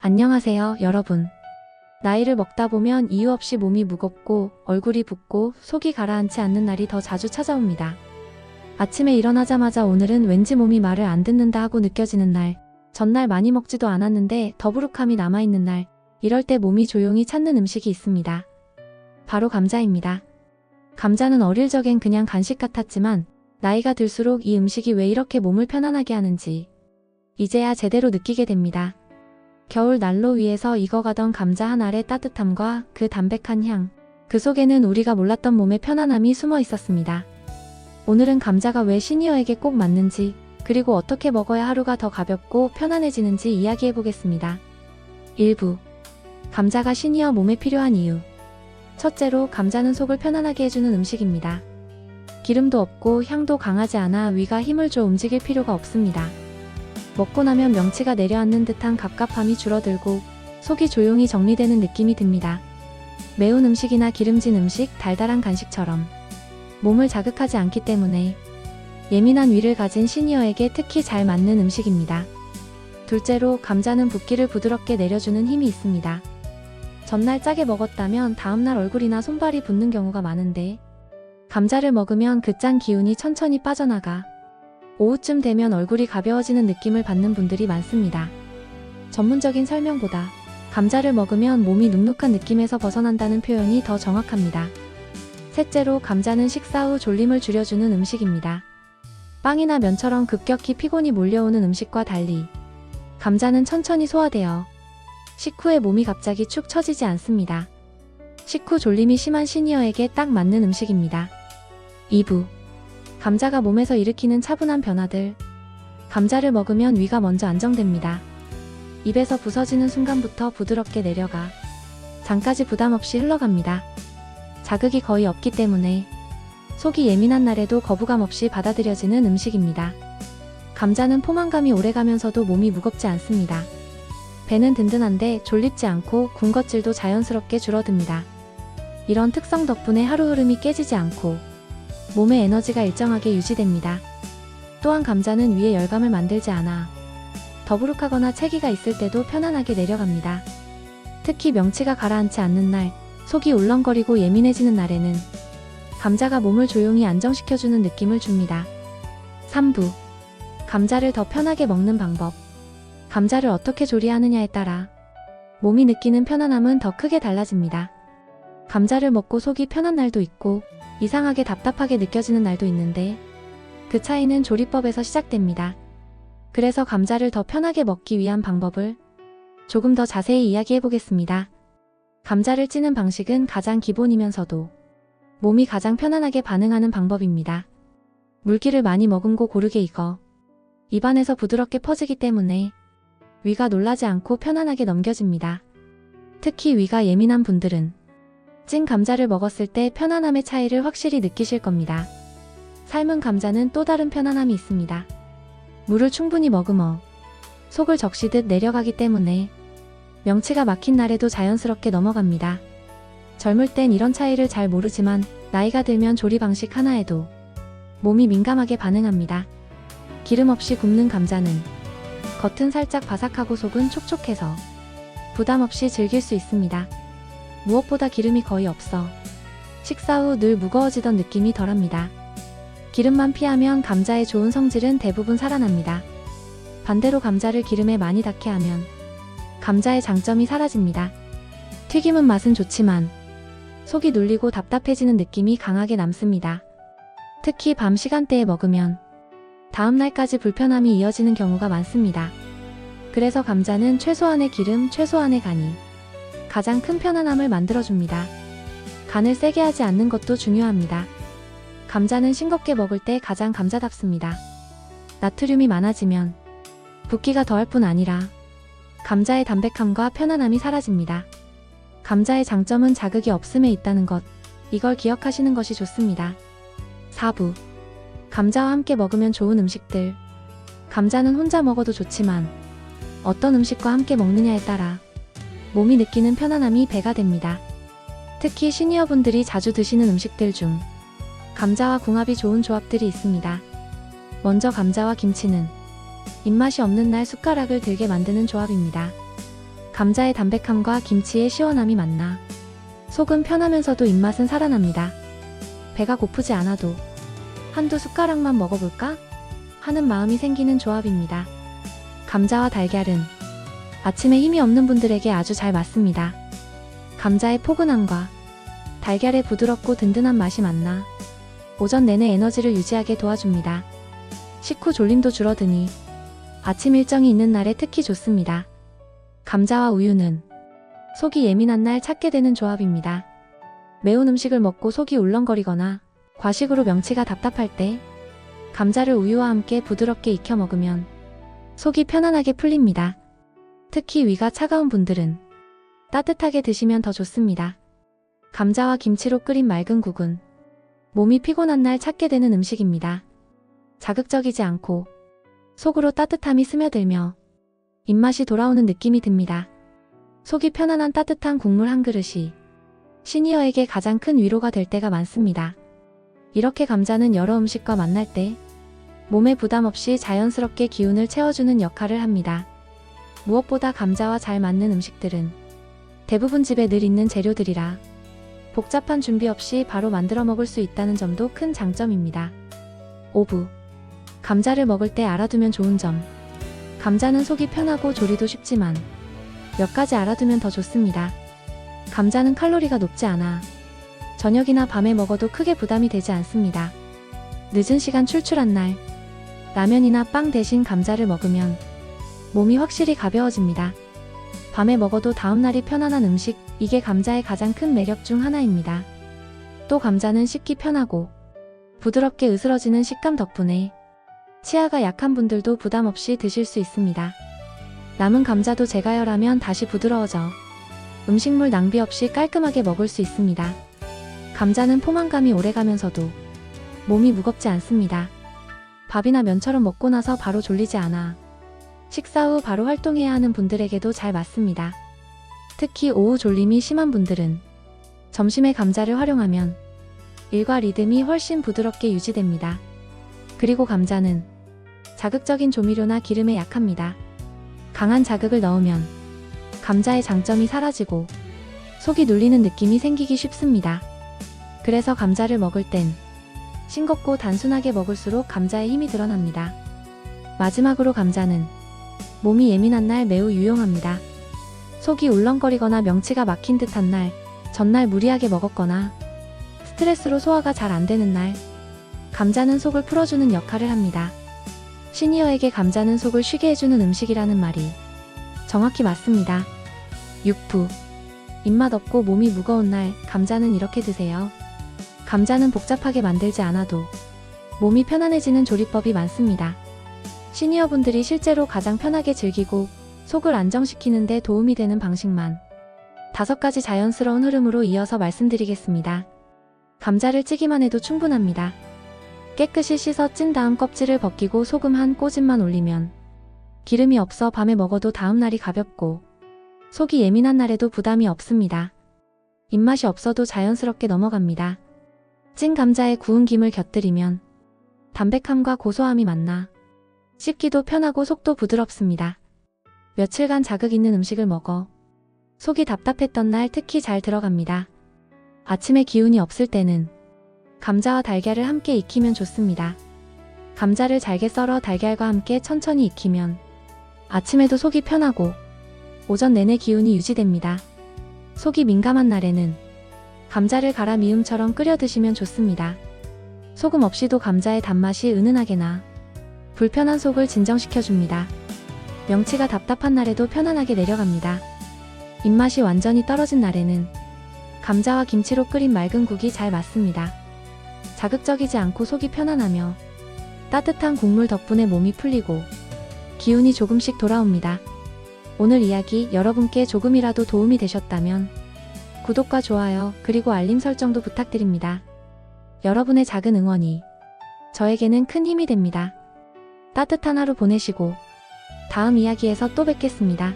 안녕하세요, 여러분. 나이를 먹다 보면 이유 없이 몸이 무겁고 얼굴이 붓고 속이 가라앉지 않는 날이 더 자주 찾아옵니다. 아침에 일어나자마자 오늘은 왠지 몸이 말을 안 듣는다 하고 느껴지는 날, 전날 많이 먹지도 않았는데 더부룩함이 남아있는 날, 이럴 때 몸이 조용히 찾는 음식이 있습니다. 바로 감자입니다. 감자는 어릴 적엔 그냥 간식 같았지만 나이가 들수록 이 음식이 왜 이렇게 몸을 편안하게 하는지 이제야 제대로 느끼게 됩니다. 겨울 난로 위에서 익어가던 감자 한 알의 따뜻함과 그 담백한 향, 그 속에는 우리가 몰랐던 몸의 편안함이 숨어 있었습니다. 오늘은 감자가 왜 시니어에게 꼭 맞는지, 그리고 어떻게 먹어야 하루가 더 가볍고 편안해지는지 이야기해보겠습니다. 1부. 감자가 시니어 몸에 필요한 이유. 첫째로, 감자는 속을 편안하게 해주는 음식입니다. 기름도 없고 향도 강하지 않아 위가 힘을 줘 움직일 필요가 없습니다. 먹고 나면 명치가 내려앉는 듯한 갑갑함이 줄어들고 속이 조용히 정리되는 느낌이 듭니다. 매운 음식이나 기름진 음식, 달달한 간식처럼 몸을 자극하지 않기 때문에 예민한 위를 가진 시니어에게 특히 잘 맞는 음식입니다. 둘째로, 감자는 붓기를 부드럽게 내려주는 힘이 있습니다. 전날 짜게 먹었다면 다음날 얼굴이나 손발이 붓는 경우가 많은데 감자를 먹으면 그 짠 기운이 천천히 빠져나가 오후쯤 되면 얼굴이 가벼워지는 느낌을 받는 분들이 많습니다. 전문적인 설명보다 감자를 먹으면 몸이 눅눅한 느낌에서 벗어난다는 표현이 더 정확합니다. 셋째로, 감자는 식사 후 졸림을 줄여주는 음식입니다. 빵이나 면처럼 급격히 피곤이 몰려오는 음식과 달리 감자는 천천히 소화되어 식후에 몸이 갑자기 축 처지지 않습니다. 식후 졸림이 심한 시니어에게 딱 맞는 음식입니다. 2부. 감자가 몸에서 일으키는 차분한 변화들. 감자를 먹으면 위가 먼저 안정됩니다. 입에서 부서지는 순간부터 부드럽게 내려가 장까지 부담 없이 흘러갑니다. 자극이 거의 없기 때문에 속이 예민한 날에도 거부감 없이 받아들여지는 음식입니다. 감자는 포만감이 오래가면서도 몸이 무겁지 않습니다. 배는 든든한데 졸립지 않고 군것질도 자연스럽게 줄어듭니다. 이런 특성 덕분에 하루 흐름이 깨지지 않고 몸의 에너지가 일정하게 유지됩니다. 또한 감자는 위에 열감을 만들지 않아 더부룩하거나 채기가 있을 때도 편안하게 내려갑니다. 특히 명치가 가라앉지 않는 날, 속이 울렁거리고 예민해지는 날에는 감자가 몸을 조용히 안정시켜주는 느낌을 줍니다. 3부. 감자를 더 편하게 먹는 방법. 감자를 어떻게 조리하느냐에 따라 몸이 느끼는 편안함은 더 크게 달라집니다. 감자를 먹고 속이 편한 날도 있고 이상하게 답답하게 느껴지는 날도 있는데 그 차이는 조리법에서 시작됩니다. 그래서 감자를 더 편하게 먹기 위한 방법을 조금 더 자세히 이야기해보겠습니다. 감자를 찌는 방식은 가장 기본이면서도 몸이 가장 편안하게 반응하는 방법입니다. 물기를 많이 머금고 고르게 익어 입안에서 부드럽게 퍼지기 때문에 위가 놀라지 않고 편안하게 넘겨집니다. 특히 위가 예민한 분들은 찐 감자를 먹었을 때 편안함의 차이를 확실히 느끼실 겁니다. 삶은 감자는 또 다른 편안함이 있습니다. 물을 충분히 머금어 속을 적시듯 내려가기 때문에 명치가 막힌 날에도 자연스럽게 넘어갑니다. 젊을 땐 이런 차이를 잘 모르지만 나이가 들면 조리 방식 하나에도 몸이 민감하게 반응합니다. 기름 없이 굽는 감자는 겉은 살짝 바삭하고 속은 촉촉해서 부담 없이 즐길 수 있습니다. 무엇보다 기름이 거의 없어 식사 후 늘 무거워지던 느낌이 덜합니다. 기름만 피하면 감자의 좋은 성질은 대부분 살아납니다. 반대로 감자를 기름에 많이 닿게 하면 감자의 장점이 사라집니다. 튀김은 맛은 좋지만 속이 눌리고 답답해지는 느낌이 강하게 남습니다. 특히 밤 시간대에 먹으면 다음날까지 불편함이 이어지는 경우가 많습니다. 그래서 감자는 최소한의 기름, 최소한의 간이 가장 큰 편안함을 만들어줍니다. 간을 세게 하지 않는 것도 중요합니다. 감자는 싱겁게 먹을 때 가장 감자답습니다. 나트륨이 많아지면 붓기가 더할 뿐 아니라 감자의 담백함과 편안함이 사라집니다. 감자의 장점은 자극이 없음에 있다는 것, 이걸 기억하시는 것이 좋습니다. 4부. 감자와 함께 먹으면 좋은 음식들. 감자는 혼자 먹어도 좋지만 어떤 음식과 함께 먹느냐에 따라 몸이 느끼는 편안함이 배가 됩니다. 특히 시니어분들이 자주 드시는 음식들 중 감자와 궁합이 좋은 조합들이 있습니다. 먼저 감자와 김치는 입맛이 없는 날 숟가락을 들게 만드는 조합입니다. 감자의 담백함과 김치의 시원함이 만나 속은 편하면서도 입맛은 살아납니다. 배가 고프지 않아도 한두 숟가락만 먹어볼까? 하는 마음이 생기는 조합입니다. 감자와 달걀은 아침에 힘이 없는 분들에게 아주 잘 맞습니다. 감자의 포근함과 달걀의 부드럽고 든든한 맛이 만나 오전 내내 에너지를 유지하게 도와줍니다. 식후 졸림도 줄어드니 아침 일정이 있는 날에 특히 좋습니다. 감자와 우유는 속이 예민한 날 찾게 되는 조합입니다. 매운 음식을 먹고 속이 울렁거리거나 과식으로 명치가 답답할 때 감자를 우유와 함께 부드럽게 익혀 먹으면 속이 편안하게 풀립니다. 특히 위가 차가운 분들은 따뜻하게 드시면 더 좋습니다. 감자와 김치로 끓인 맑은 국은 몸이 피곤한 날 찾게 되는 음식입니다. 자극적이지 않고 속으로 따뜻함이 스며들며 입맛이 돌아오는 느낌이 듭니다. 속이 편안한 따뜻한 국물 한 그릇이 시니어에게 가장 큰 위로가 될 때가 많습니다. 이렇게 감자는 여러 음식과 만날 때 몸에 부담 없이 자연스럽게 기운을 채워주는 역할을 합니다. 무엇보다 감자와 잘 맞는 음식들은 대부분 집에 늘 있는 재료들이라 복잡한 준비 없이 바로 만들어 먹을 수 있다는 점도 큰 장점입니다. 5부. 감자를 먹을 때 알아두면 좋은 점. 감자는 속이 편하고 조리도 쉽지만 몇 가지 알아두면 더 좋습니다. 감자는 칼로리가 높지 않아 저녁이나 밤에 먹어도 크게 부담이 되지 않습니다. 늦은 시간 출출한 날, 라면이나 빵 대신 감자를 먹으면 몸이 확실히 가벼워집니다. 밤에 먹어도 다음날이 편안한 음식, 이게 감자의 가장 큰 매력 중 하나입니다. 또 감자는 씹기 편하고 부드럽게 으스러지는 식감 덕분에 치아가 약한 분들도 부담 없이 드실 수 있습니다. 남은 감자도 재가열하면 다시 부드러워져 음식물 낭비 없이 깔끔하게 먹을 수 있습니다. 감자는 포만감이 오래가면서도 몸이 무겁지 않습니다. 밥이나 면처럼 먹고 나서 바로 졸리지 않아 식사 후 바로 활동해야 하는 분들에게도 잘 맞습니다. 특히 오후 졸림이 심한 분들은 점심에 감자를 활용하면 일과 리듬이 훨씬 부드럽게 유지됩니다. 그리고 감자는 자극적인 조미료나 기름에 약합니다. 강한 자극을 넣으면 감자의 장점이 사라지고 속이 눌리는 느낌이 생기기 쉽습니다. 그래서 감자를 먹을 땐 싱겁고 단순하게 먹을수록 감자의 힘이 드러납니다. 마지막으로 감자는 몸이 예민한 날 매우 유용합니다. 속이 울렁거리거나 명치가 막힌 듯한 날, 전날 무리하게 먹었거나 스트레스로 소화가 잘 안 되는 날, 감자는 속을 풀어주는 역할을 합니다. 시니어에게 감자는 속을 쉬게 해주는 음식이라는 말이 정확히 맞습니다. 6부. 입맛 없고 몸이 무거운 날, 감자는 이렇게 드세요. 감자는 복잡하게 만들지 않아도 몸이 편안해지는 조리법이 많습니다. 시니어분들이 실제로 가장 편하게 즐기고 속을 안정시키는 데 도움이 되는 방식만 5가지 자연스러운 흐름으로 이어서 말씀드리겠습니다. 감자를 찌기만 해도 충분합니다. 깨끗이 씻어 찐 다음 껍질을 벗기고 소금 한 꼬집만 올리면 기름이 없어 밤에 먹어도 다음날이 가볍고 속이 예민한 날에도 부담이 없습니다. 입맛이 없어도 자연스럽게 넘어갑니다. 찐 감자에 구운 김을 곁들이면 담백함과 고소함이 만나 씹기도 편하고 속도 부드럽습니다. 며칠간 자극 있는 음식을 먹어 속이 답답했던 날 특히 잘 들어갑니다. 아침에 기운이 없을 때는 감자와 달걀을 함께 익히면 좋습니다. 감자를 잘게 썰어 달걀과 함께 천천히 익히면 아침에도 속이 편하고 오전 내내 기운이 유지됩니다. 속이 민감한 날에는 감자를 갈아 미음처럼 끓여 드시면 좋습니다. 소금 없이도 감자의 단맛이 은은하게나 불편한 속을 진정시켜줍니다. 명치가 답답한 날에도 편안하게 내려갑니다. 입맛이 완전히 떨어진 날에는 감자와 김치로 끓인 맑은 국이 잘 맞습니다. 자극적이지 않고 속이 편안하며 따뜻한 국물 덕분에 몸이 풀리고 기운이 조금씩 돌아옵니다. 오늘 이야기 여러분께 조금이라도 도움이 되셨다면 구독과 좋아요 그리고 알림 설정도 부탁드립니다. 여러분의 작은 응원이 저에게는 큰 힘이 됩니다. 따뜻한 하루 보내시고 다음 이야기에서 또 뵙겠습니다.